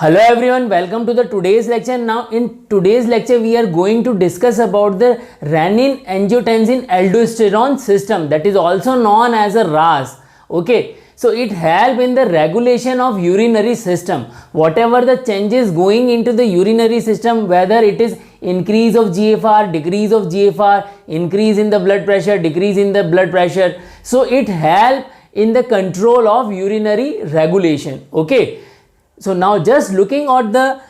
Hello everyone, welcome to the today's lecture. Now in today's lecture we are going to discuss about the renin angiotensin aldosterone system, that is also known as a RAS. Okay, so it help in the regulation of urinary system. Whatever the changes going into the urinary system, whether it is increase of GFR, decrease of GFR, increase in the blood pressure, decrease in the blood pressure, so it help in the control of urinary regulation. Okay, so now just looking at the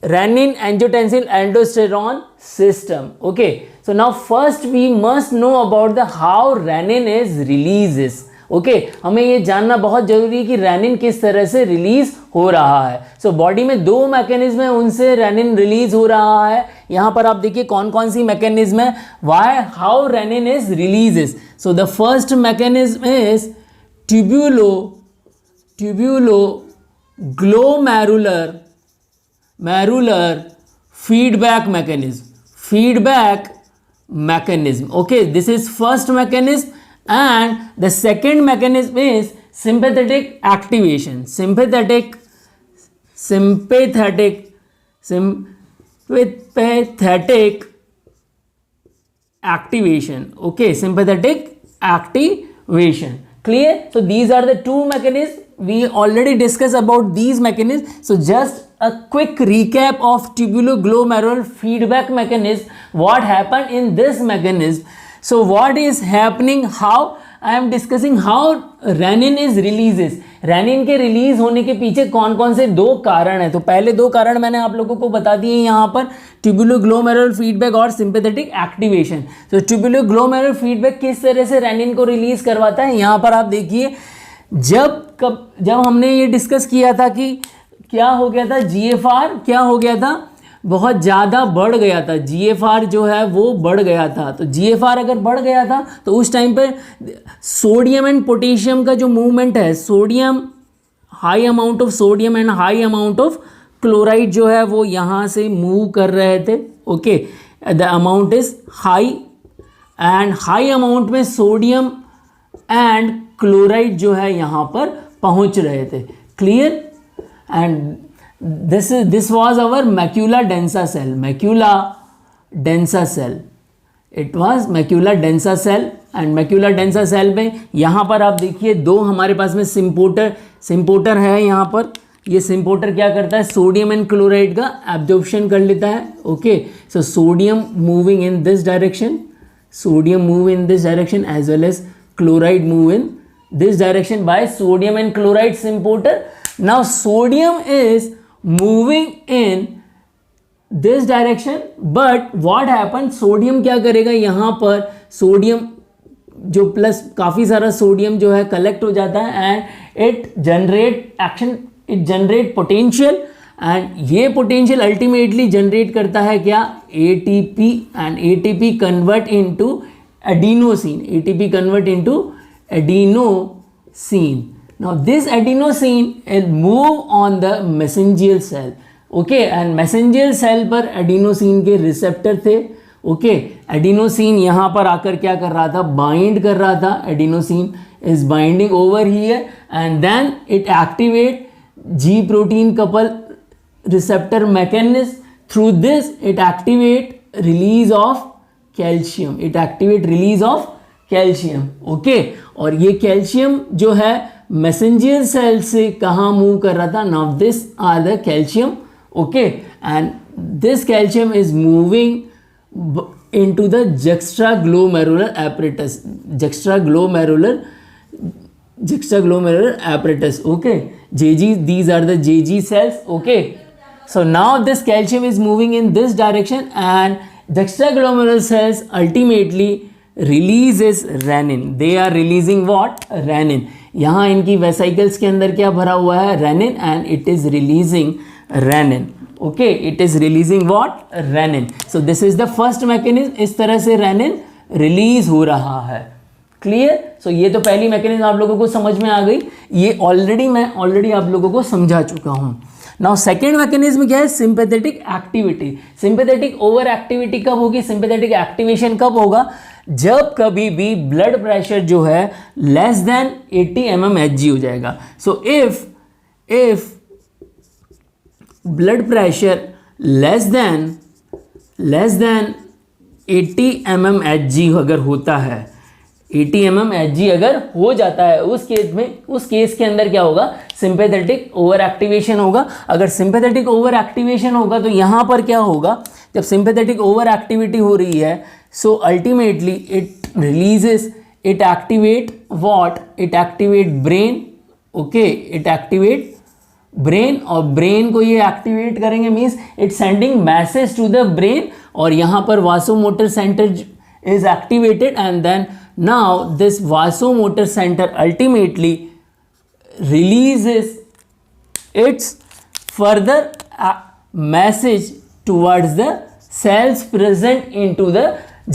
renin angiotensin aldosterone system. Okay, so now first we must know about the how renin is releases. Okay हमें ये जानना बहुत जरूरी है कि rennin किस तरह से रिलीज हो रहा है. सो बॉडी में दो मैकेनिज्म है, उनसे रेनिन रिलीज हो रहा है. यहाँ पर आप देखिए कौन कौन सी मैकेनिज्म है, why how renin is releases. So the first mechanism is tubuloglomerular feedback mechanism. Okay, this is first mechanism. And the second mechanism is sympathetic activation. Sympathetic activation. Okay, sympathetic activation. Clear? So these are the two mechanisms. We already discussed about these mechanisms. So just a quick recap of tubulo-glomerular feedback mechanism. What happened in this mechanism? So what is happening, how I am discussing how renin is releases. Renin के release होने के पीछे कौन कौन से दो कारण हैं. तो पहले दो कारण मैंने आप लोगों को बता दिए यहाँ पर, ट्यूबुलो-ग्लोमेरुलर फीडबैक और सिंपैथेटिक एक्टिवेशन. तो ट्यूबुलो-ग्लोमेरुलर फीडबैक किस तरह से रेनिन को रिलीज करवाता है, यहाँ पर आप देखिए. जब हमने ये डिस्कस किया था कि क्या हो गया था, जीएफआर क्या हो गया था, बहुत ज़्यादा बढ़ गया था. जीएफआर जो है वो बढ़ गया था. तो जीएफआर अगर बढ़ गया था तो उस टाइम पे सोडियम एंड पोटेशियम का जो मूवमेंट है, sodium high amount of sodium and high amount of chloride जो है वो यहाँ से मूव कर रहे थे. Okay, the amount is high and high amount में सोडियम एंड क्लोराइड जो है यहाँ पर पहुँच रहे थे. Clear? And this was our macula densa cell. It was macula densa cell. And macula densa cell में यहाँ पर आप देखिए दो हमारे पास में सिम्पोटर है. यहाँ पर ये सिम्पोटर क्या करता है, सोडियम एंड क्लोराइड का एब्जॉर्प्शन कर लेता है. Okay, so sodium moving in this direction, sodium move in this direction as well as chloride move in this direction by sodium and chloride symporter. Now sodium is moving in this direction, but what happens, sodium क्या करेगा, यहाँ पर sodium जो plus काफ़ी सारा sodium जो है collect हो जाता है and it generate potential. And ये पोटेंशियल अल्टीमेटली जनरेट करता है क्या, ATP. And ATP convert into adenosine. Now this adenosine will move on the mesangial cell. Okay, and mesangial cell पर adenosine के रिसेप्टर थे. Okay, adenosine यहाँ पर आकर क्या कर रहा था, बाइंड कर रहा था. adenosine is binding over here and then it activate G protein couple receptor mechanism. Through this it activate release of calcium. Okay, और ये कैल्शियम जो है मैसेंजर सेल से कहाँ मूव कर रहा था, now this are the calcium. Okay, and this calcium is moving into the juxtaglomerular apparatus. Okay, JG, these are the JG cells. Okay, so now this calcium is moving in this direction and juxtaglomerular cells ultimately releases renin. They are releasing what, renin. यहाँ इनकी vesicles के अंदर क्या भरा हुआ है, renin, and it is releasing renin. Okay, it is releasing what, renin. So this is the first mechanism. इस तरह से रेनिन रिलीज हो रहा है. क्लियर? सो ये तो पहली मैकेनिज्म आप लोगों को समझ में आ गई. ये मैं ऑलरेडी आप लोगों को समझा चुका हूँ. नाउ सेकेंड मैकेनिज्म क्या है, sympathetic activity. Sympathetic over activity कब होगी, सिंपैथेटिक एक्टिवेशन कब होगा, जब कभी भी ब्लड प्रेशर जो है लेस देन 80 mmHg हो जाएगा. So if blood pressure less than 80 mmHg अगर होता है, 80 mmHg अगर हो जाता है, उस केस के अंदर क्या होगा, सिंपैथेटिक ओवर एक्टिवेशन होगा. अगर सिंपैथेटिक ओवर एक्टिवेशन होगा तो यहाँ पर क्या होगा, जब सिंपैथेटिक ओवर एक्टिविटी हो रही है, so ultimately it releases, it activate what, it activate brain. Okay, it activate brain, और ब्रेन को ये एक्टिवेट करेंगे means it sending message to the brain, और यहाँ पर vasomotor centre is activated, and then now this vasomotor center ultimately releases its further message towards the cells present into the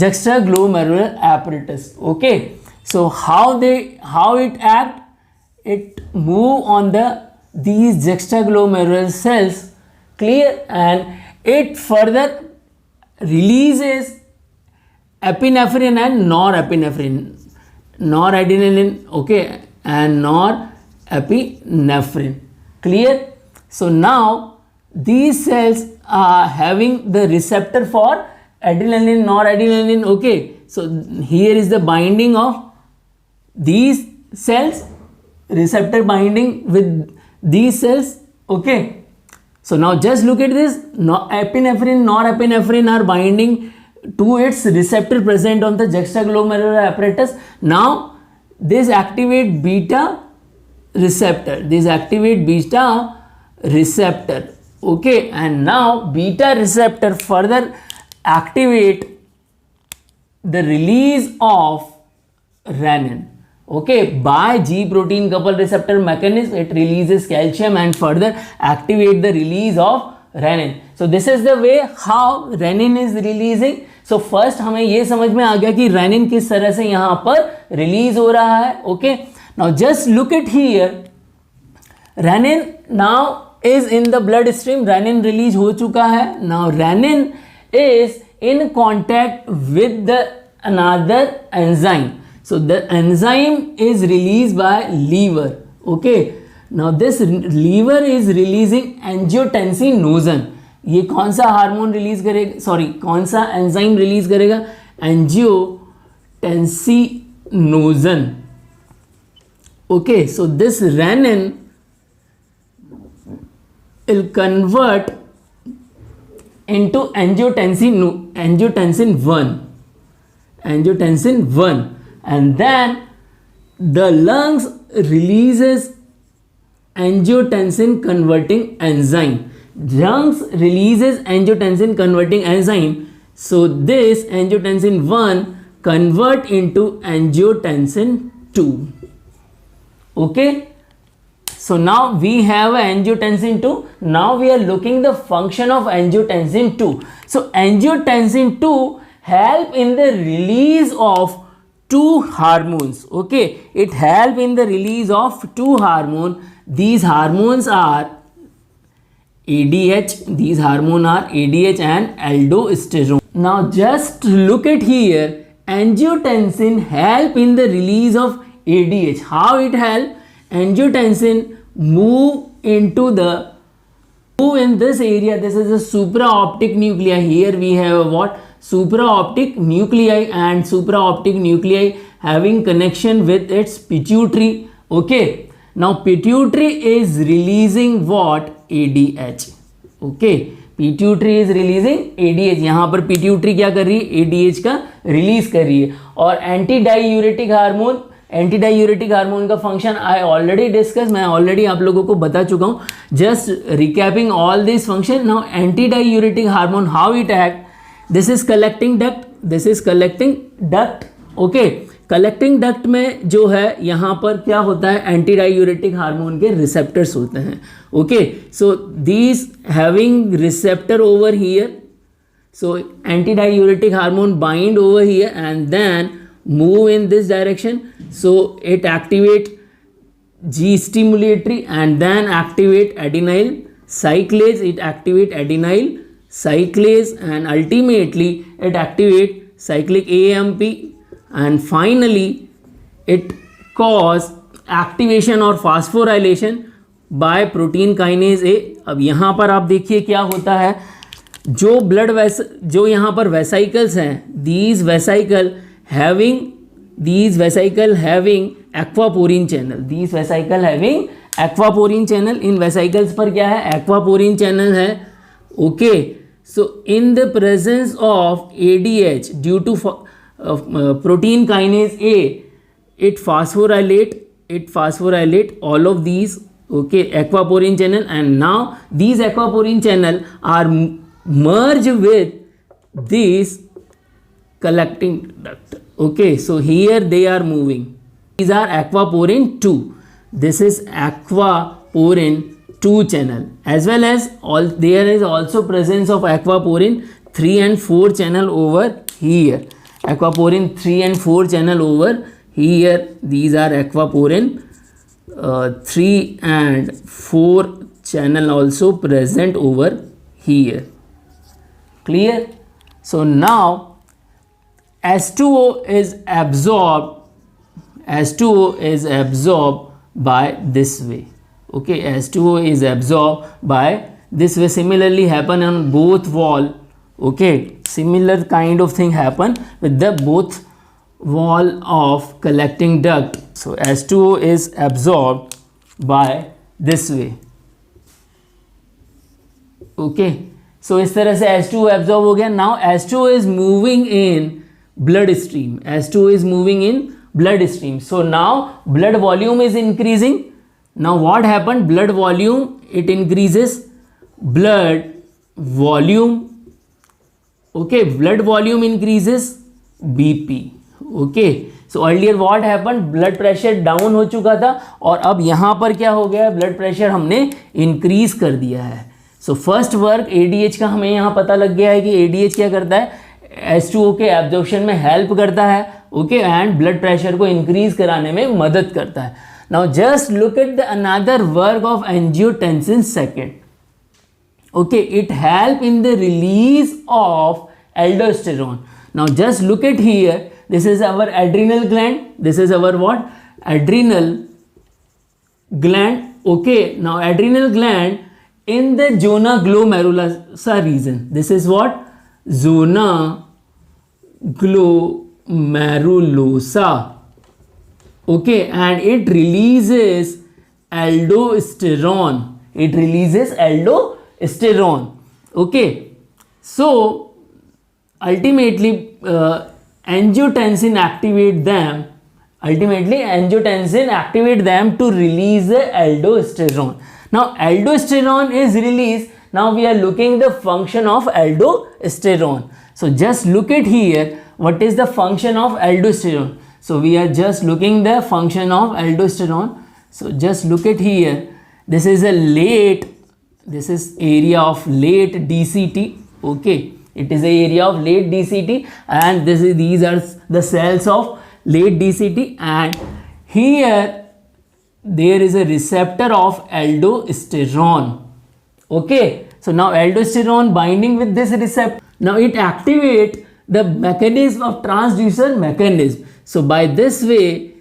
juxtaglomerular apparatus. Okay, so how it act, it move on these juxtaglomerular cells, clear, and it further releases epinephrine and norepinephrine, noradrenaline, okay, and norepinephrine, clear. So now these cells are having the receptor for adrenaline, noradrenaline. Okay, so here is the binding of these cells, receptor binding with these cells. Okay, so now just look at this, epinephrine, norepinephrine are binding to its receptor present on the juxtaglomerular apparatus. Now this activate beta receptor, okay, and now beta receptor further activate the release of renin. Okay, by G protein couple receptor mechanism, it releases calcium and further activate the release of renin. So this is the way how renin is releasing. So first हमें ये समझ में आ गया कि renin किस तरह से यहाँ पर रिलीज हो रहा है. Okay, now just look at here, renin now is in the blood stream, renin release हो चुका है. Now renin is in contact with the another enzyme. So the enzyme is released by liver. Okay, now this liver is releasing angiotensinogen. ये कौन सा hormone release करेगा, sorry कौन सा enzyme release करेगा, angiotensinogen. Okay, so this renin will convert into angiotensin 1, and then the lungs releases angiotensin converting enzyme. Lungs releases angiotensin converting enzyme, so this angiotensin 1 convert into angiotensin 2. Okay, so now we have angiotensin 2. Now we are looking the function of angiotensin 2. So angiotensin 2 help in the release of two hormones. Okay, it help in the release of two hormones. These hormones are ADH, these hormones are ADH and aldosterone. Now just look at here, angiotensin help in the release of ADH. How it help? Angiotensin move in this area. This is a supraoptic nuclei. Here we have what? Supraoptic nuclei, and supraoptic nuclei having connection with its pituitary. Okay, now pituitary is releasing what? ADH. Okay, pituitary is releasing ADH. यहाँ पर pituitary क्या कर रही है? ADH का release कर रही है. और एंटी डायूरेटिक हार्मोन का फंक्शन आई ऑलरेडी डिस्कस, मैं ऑलरेडी आप लोगों को बता चुका हूँ. Just recapping all this function. Now anti diuretic hormone, how it act? This is collecting duct. Okay, collecting duct में जो है यहाँ पर क्या होता है, एंटी डायूरेटिक हार्मोन के रिसेप्टर्स होते हैं. Okay, so these having receptor over here, so anti diuretic hormone bind over here and then move in this direction. So it activate G stimulatory and then activate adenyl cyclase. It activate adenyl cyclase and ultimately it activate cyclic AMP, and finally it cause activation or phosphorylation by protein kinase A अब यहाँ पर आप देखिए क्या होता है, जो जो यहाँ पर वेसाइकल्स हैं, these vesicle having aquaporine channel, these vesicle having aquaporine channel, इन वेसाइकल्स पर क्या है, aquaporine channel है. Okay, so in the presence of ADH due to protein kinase A, it phosphorylate all of these, okay, aquaporine channel, and now these aquaporine channel are merge with this collecting duct. Okay, so here they are moving. These are aquaporine 2. This is aquaporine 2 channel, as well as there is also presence of aquaporine 3 and 4 channel over here. Aquaporine 3 and 4 channel over here. These are aquaporine 3 and 4 channel also present over here. Clear? So now H2O is absorbed by this way. Okay, H2O is absorbed by this way. Similarly happen on both wall. Okay, similar kind of thing happen with the both wall of collecting duct. So H2O is absorbed by this way. Okay, so इस तरह से H2O absorb हो गया. Now H2O is moving in blood stream. H2O is moving in blood stream. So now blood volume is increasing. Now what happened? Blood volume, it increases. Blood volume, okay, blood volume increases BP. Okay, so earlier what happened? Blood pressure down हो चुका था और अब यहाँ पर क्या हो गया? Blood pressure हमने increase कर दिया है. So first work ADH का हमें यहाँ पता लग गया है कि ADH क्या करता है? H2O के absorption में help करता है. Okay, and blood pressure को increase कराने में मदद करता है. Now just look at the another work of angiotensin II. Okay, it help in the release of aldosterone. Now just look at here. This is our adrenal gland. This is our what? Adrenal gland. Okay, now adrenal gland in the zona glomerulosa region. This is what? Zona glomerulosa. Okay, and it releases aldosterone. It releases aldosterone. Okay, so ultimately angiotensin activate them. Ultimately angiotensin activate them to release the aldosterone. Now aldosterone is released. Now we are looking the function of aldosterone. So just look at here. What is the function of aldosterone? So we are just looking the function of aldosterone. So just look at here. This is area of late DCT. Okay, it is a area of late DCT, and these are the cells of late DCT, and here there is a receptor of aldosterone. Okay, so now aldosterone binding with this receptor. Now it activates the mechanism of transducer mechanism. So by this way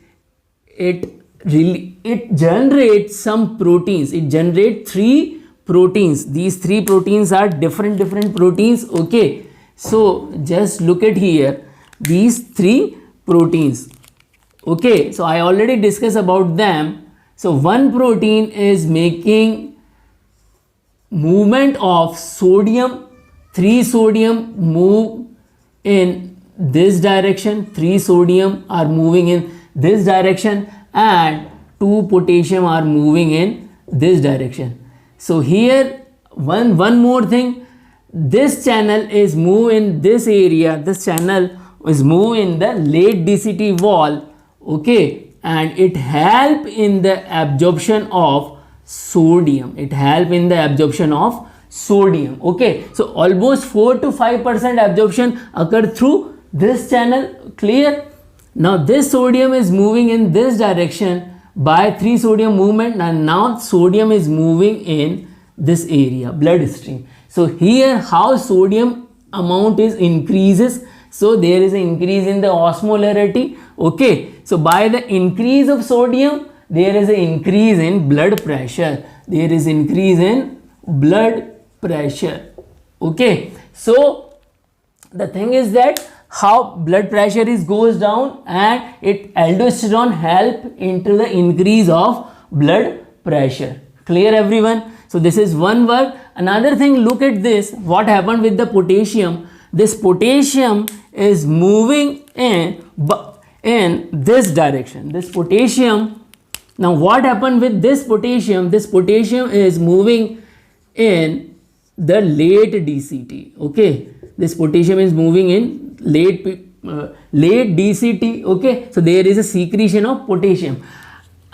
it generates some proteins. It generates 3 proteins. These 3 proteins are different proteins. Okay, so just look at here, these 3 proteins. Okay, so I already discussed about them. So one protein is making movement of sodium. 3 sodium move in this direction, 3 sodium are moving in this direction, and 2 potassium are moving in this direction. So here one more thing, this channel is move in this area. This channel is move in the late DCT wall. Okay, and it help in the absorption of sodium. It help in the absorption of sodium. Okay, so almost 4 to 5% absorption occur through this channel. Clear? Now this sodium is moving in this direction by 3 sodium movement, and now sodium is moving in this area, bloodstream. So here how sodium amount is increases. So there is an increase in the osmolarity. Okay, so by the increase of sodium there is an increase in blood pressure. There is increase in blood pressure. Okay, so the thing is that how blood pressure is goes down, and it aldosterone help into the increase of blood pressure. Clear everyone? So this is one work. Another thing, look at this, what happened with the potassium. This potassium is moving in this direction. This potassium, now what happened with this potassium? This potassium is moving in the late DCT. Okay, this potassium is moving in late DCT. Okay, so there is a secretion of potassium.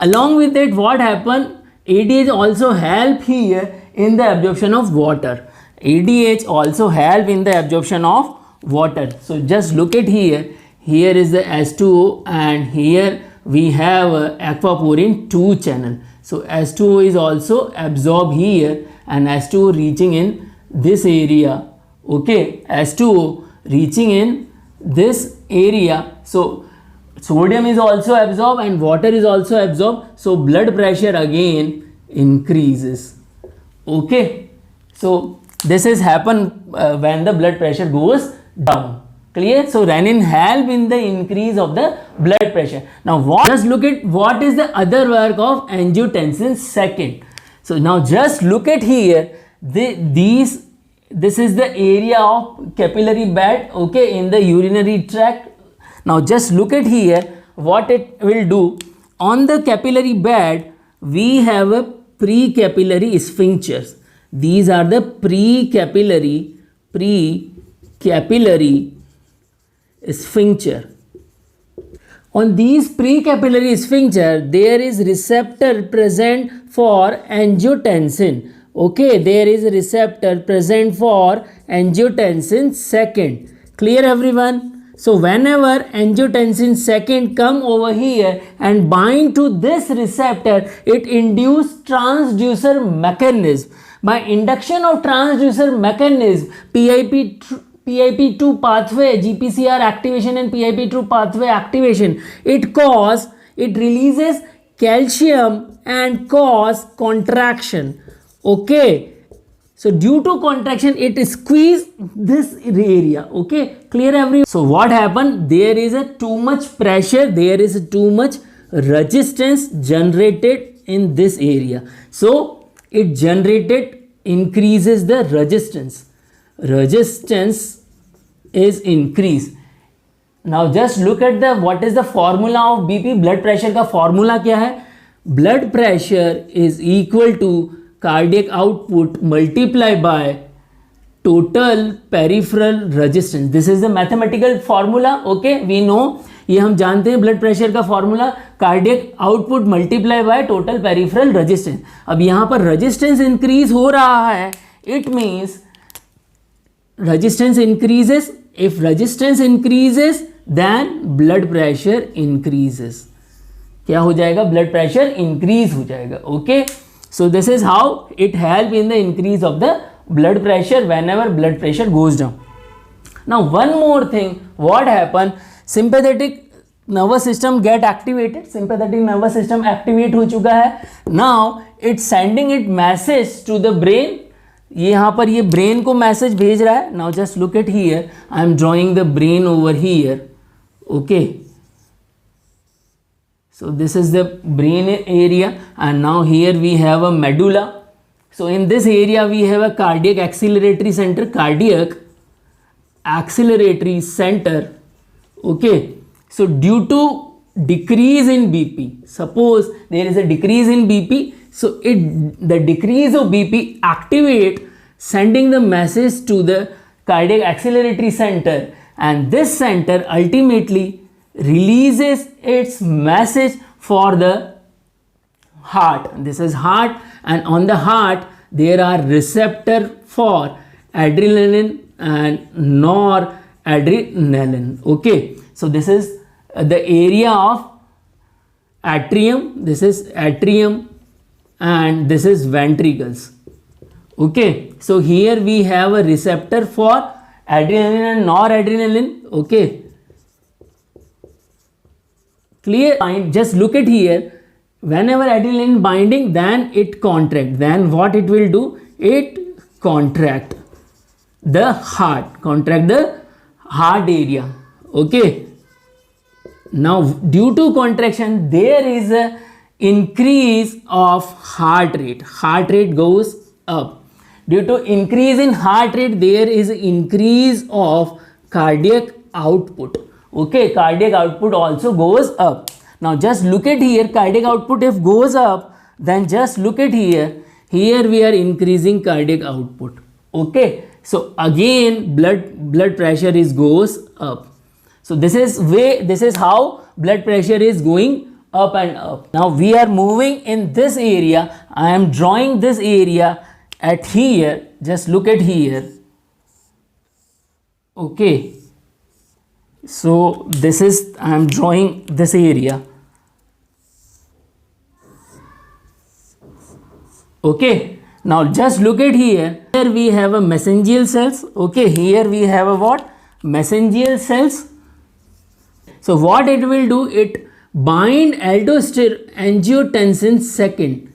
Along with it, what happened? ADH also help here in the absorption of water. ADH also help in the absorption of water. So just look at here. Here is the H2O, and here we have aquaporin 2 channel. So H2O is also absorbed here, and H2O reaching in this area. Okay, H2O reaching in this area. So sodium is also absorbed and water is also absorbed. So blood pressure again increases. Okay, so this is happen when the blood pressure goes down. Clear? So renin help in the increase of the blood pressure. Now just look at what is the other work of angiotensin second. So now just look at here, this is the area of capillary bed, okay, in the urinary tract. Now just look at here what it will do. On the capillary bed we have a precapillary sphincters. These are the precapillary sphincter. On these precapillary sphincter there is receptor present for angiotensin. Okay, there is a receptor present for angiotensin second. Clear everyone? So whenever angiotensin second come over here and bind to this receptor, it induce transducer mechanism. By induction of transducer mechanism, PIP2 pathway, GPCR activation and PIP2 pathway activation, it releases calcium and cause contraction. Okay, so due to contraction it squeeze this area. Okay, clear everyone? So what happened? There is a too much pressure, there is too much resistance generated in this area. So it increases the resistance is increased. Now just look at what is the formula of BP. blood pressure का formula क्या है? blood pressure is equal to cardiac output multiplied by total peripheral resistance. This is the mathematical formula. Okay, we know, ये हम जानते हैं blood pressure का formula cardiac output multiply by total peripheral resistance. अब यहाँ पर रेजिस्टेंस इंक्रीज हो रहा है, it means resistance increases. If resistance increases then blood pressure increases. क्या हो जाएगा? ब्लड प्रेशर इंक्रीज हो जाएगा. Okay, so this is how it help in the increase of the blood pressure whenever blood pressure goes down. Now one more thing, what happen? Sympathetic nervous system get activated. Sympathetic nervous system activate हो चुका है. Now it's sending it message to the brain. ये यहाँ पर ये brain को message भेज रहा है. Now just look at here, I am drawing the brain over here. Okay, so this is the brain area, and now here we have a medulla. So in this area we have a cardiac acceleratory center. Okay, so due to decrease in BP, suppose there is a decrease in BP, so the decrease of BP activate sending the message to the cardiac acceleratory center, and this center ultimately releases its message for the heart. This is heart, and on the heart there are receptor for adrenaline and noradrenaline. Okay, so this is the area of atrium. This is atrium and this is ventricles. Okay, so here we have a receptor for adrenaline and noradrenaline. Okay, clear? Just look at here, whenever adrenaline binding, then it contract, then what it will do, it contract the heart area. Okay, now due to contraction there is a increase of heart rate goes up. Due to increase in heart rate there is increase of cardiac output. Okay, cardiac output also goes up. Now just look at here, cardiac output if goes up, then just look at here we are increasing cardiac output. Okay, so again blood pressure is goes up. So this is how blood pressure is going up and up. Now we are moving in this area. I am drawing this area at here. Just look at here. Okay, so this is, I am drawing this area. Okay, now just look at here we have a mesangial cells. Okay, here we have a what? Mesangial cells. So what it will do, it bind angiotensin second.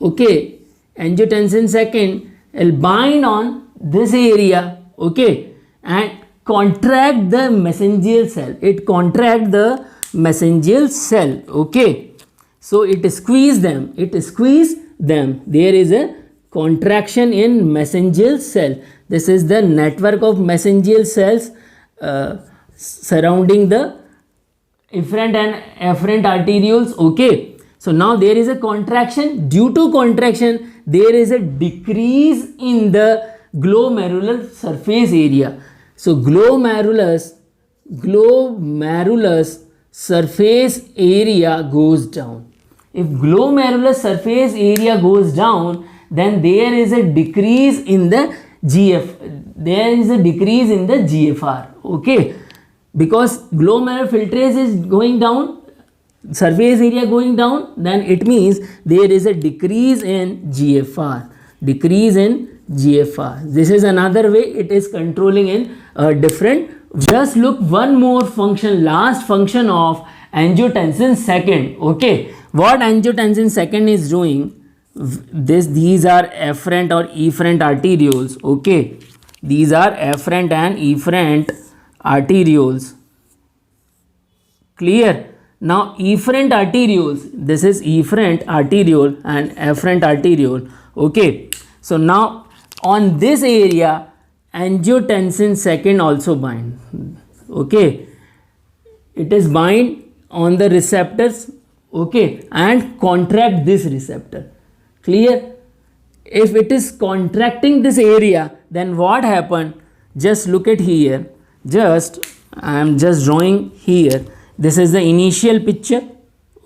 Okay, angiotensin second will bind on this area. Okay, and contract the mesangial cell. It contract the mesangial cell. Okay, so it squeeze them. There is a contraction in mesangial cell. This is the network of mesangial cells surrounding the efferent and afferent arterioles. Okay, so now there is a contraction. Due to contraction there is a decrease in the glomerular surface area. So glomerulus surface area goes down. If glomerular surface area goes down, then there is a decrease in the GFR. Okay, because glomerular filtrate is going down, surface area going down, then it means there is a decrease in GFR. This is another way it is controlling in different. Just look one more function, last function of angiotensin second. Okay, what angiotensin second is doing, these are afferent or efferent arterioles. Okay, these are afferent and efferent arterioles. Clear? Now efferent arterioles, this is efferent arteriole and afferent arteriole. Okay, so now on this area angiotensin second also bind. Okay, it is bind on the receptors. Okay, and contract this receptor. Clear? If it is contracting this area, then what happened? Just look at here. I am just drawing here. This is the initial picture.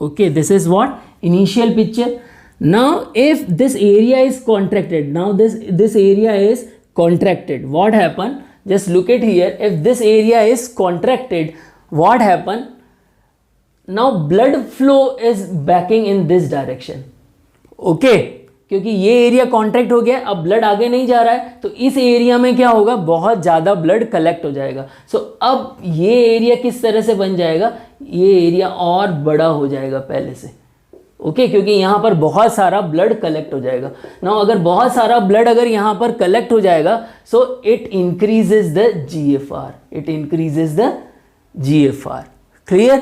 Okay, this is what? Initial picture. Now if this area is contracted, now this area is contracted, what happened? Just look at here. If this area is contracted, what happened? Now blood flow is backing in this direction. Okay, क्योंकि ये area contract हो गया, अब blood आगे नहीं जा रहा है, तो इस एरिया में क्या होगा, बहुत ज़्यादा ब्लड कलेक्ट हो जाएगा. सो अब ये एरिया किस तरह से बन जाएगा, ये एरिया और बड़ा हो जाएगा पहले से. ओके, क्योंकि यहाँ पर बहुत सारा ब्लड कलेक्ट हो जाएगा. नाउ अगर बहुत सारा ब्लड अगर यहाँ पर कलेक्ट हो जाएगा, so it increases the GFR. Clear?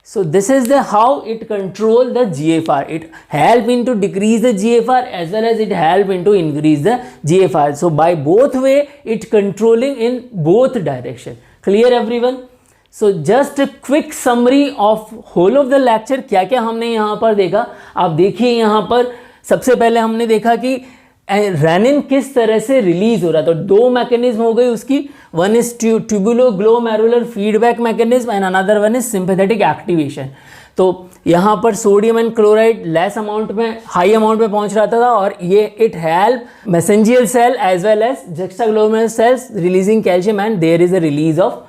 So this is the how it control the GFR. It help into decrease the GFR as well as it help into increase the GFR. So by both way it controlling in both direction. Clear everyone? So just a quick summary of whole of the lecture. क्या क्या हमने यहाँ पर देखा, आप देखिए यहाँ पर सबसे पहले हमने देखा कि रेनिन किस तरह से रिलीज हो रहा है. तो दो मैकेनिज्म हो गई उसकी, one is tubuloglomerular feedback mechanism and another one is sympathetic activation. तो यहाँ पर sodium and chloride less amount में हाई अमाउंट में पहुँच रहा था और ये it help mesangial cell as well as juxtaglomerular cells releasing calcium and there is a release of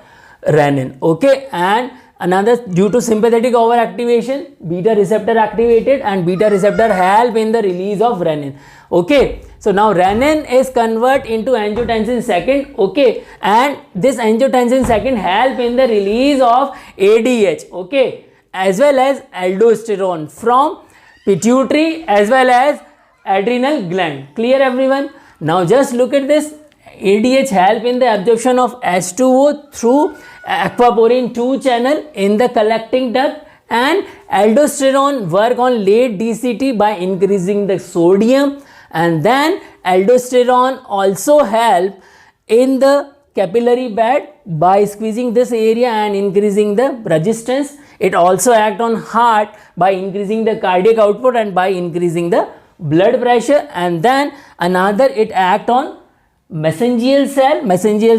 renin. Okay, and another due to sympathetic overactivation beta receptor activated and beta receptor help in the release of renin. Okay, so now renin is convert into angiotensin second. Okay, and this angiotensin second help in the release of ADH. Okay, as well as aldosterone from pituitary as well as adrenal gland. Clear everyone? Now just look at this. ADH help in the absorption of H2O through aquaporin 2 channel in the collecting duct, and aldosterone work on late DCT by increasing the sodium, and then aldosterone also help in the capillary bed by squeezing this area and increasing the resistance. It also act on heart by increasing the cardiac output and by increasing the blood pressure, and then another it act on mesangial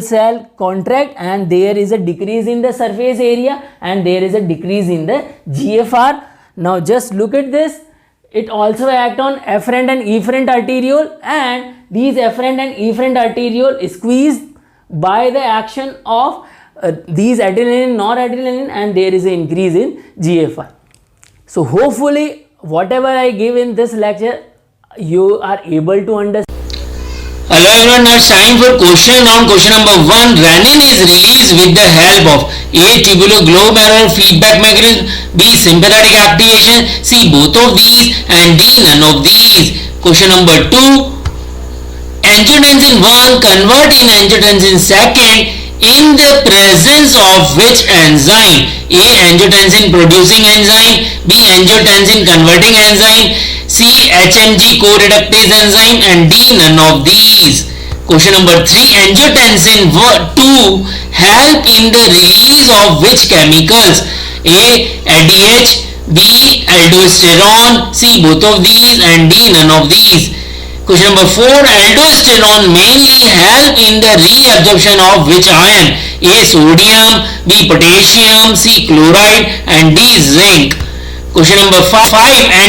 cell contract, and there is a decrease in the surface area and there is a decrease in the GFR. Now just look at this. It also act on afferent and efferent arteriole, and these afferent and efferent arteriole squeezed by the action of these adrenaline, noradrenaline, and there is an increase in GFR. So hopefully whatever I give in this lecture you are able to understand. Hello everyone, now it's time for question round. Question number 1. Renin is released with the help of A. Tubuloglomerular feedback mechanism, B. Sympathetic activation, C. Both of these, and D. None of these. Question number 2. Angiotensin 1 convert in angiotensin 2 in the presence of which enzyme? A. Angiotensin producing enzyme, B. Angiotensin converting enzyme, C. HMG co-reductase enzyme, and D. None of these. Question number 3. Angiotensin 2 help in the release of which chemicals? A. ADH, B. Aldosterone, C. Both of these, and D. None of these. Question number 4. Aldosterone mainly help in the reabsorption of which ion? A. Sodium, B. Potassium, C. Chloride, and D. Zinc. Question number 5.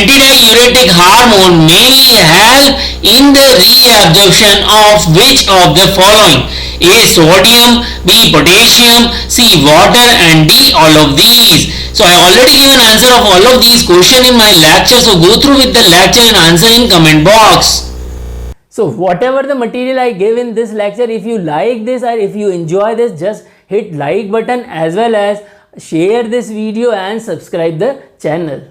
Antidiuretic hormone mainly help in the reabsorption of which of the following? A. Sodium, B. Potassium, C. Water, and D. All of these. So I already given answer of all of these questions in my lecture. So go through with the lecture and answer in comment box. So whatever the material I gave in this lecture, if you like this or if you enjoy this, just hit like button as well as share this video and subscribe the channel.